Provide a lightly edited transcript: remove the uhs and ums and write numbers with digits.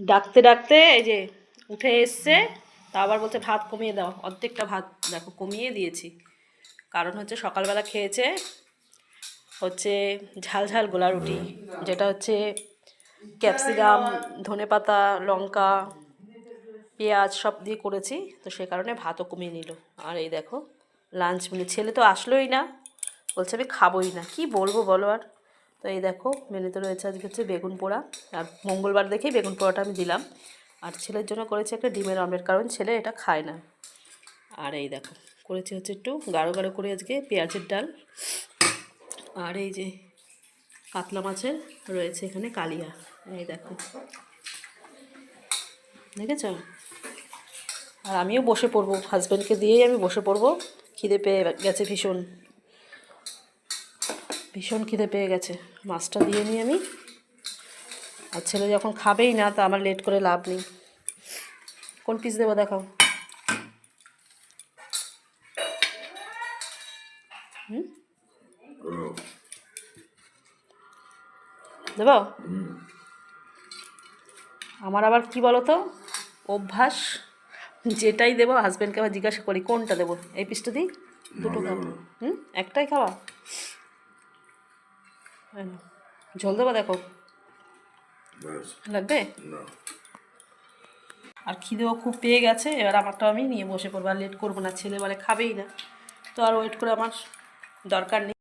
ডাকতে ডাকতে এই যে উঠে এসছে, তা আবার বলছে ভাত কমিয়ে দাও। অর্ধেকটা ভাত দেখো কমিয়ে দিয়েছি, কারণ হচ্ছে সকালবেলা খেয়েছে হচ্ছে ঝাল ঝাল গোলা রুটি, যেটা হচ্ছে ক্যাপসিকাম, ধনেপাতা, লঙ্কা, পেঁয়াজ সব দিয়ে করেছি, তো সে কারণে ভাতও কমিয়ে নিল। আর এই দেখো লাঞ্চ মেনু, ছেলে তো আসলোই না, বলছে আমি খাবোই না, কি বলবো বলো আর। তো এই দেখো মেনুতে রয়েছে আজকে হচ্ছে বেগুন পোড়া, আর মঙ্গলবার দেখেই বেগুন পোড়াটা আমি দিলাম। আর ছেলের জন্য করেছি একটা ডিমের অমলেট, কারণ ছেলে এটা খায় না। আর এই দেখো করেছি হচ্ছে একটু গাঢ় গাঢ় করে আজকে পেঁয়াজের ডাল। আর এই যে কাতলা মাছের রয়েছে এখানে কালিয়া, এই দেখো দেখেছ। আর আমিও বসে পড়বো, হাজব্যান্ডকে দিয়েই আমি বসে পড়বো, খিদে পেয়ে গেছে ভীষণ, ভীষণ খিদে পেয়ে গেছে। মাছটা দিয়ে নিই আমি, আর ছেলে যখন খাবেই না তা আমার লেট করে লাভ নেই। কোন পিস দেবো দেখাও। দেবো? আমার আবার কি বলো তো অভ্যাস, যেটাই দেবো হাজব্যান্ডকে আবার জিজ্ঞাসা করি কোনটা দেবো, এই পিসটা দিই, দুটো খাবো। একটাই খাওয়া, ঝোল দেবো দেখো লাগবে। আর খিদেও খুব পেয়ে গেছে, এবার আমারটা আমি নিয়ে বসে পড়বো, আর লেট করবো না, ছেলে বলে খাবেই না, তো আর ওয়েট করে আমার দরকার নেই।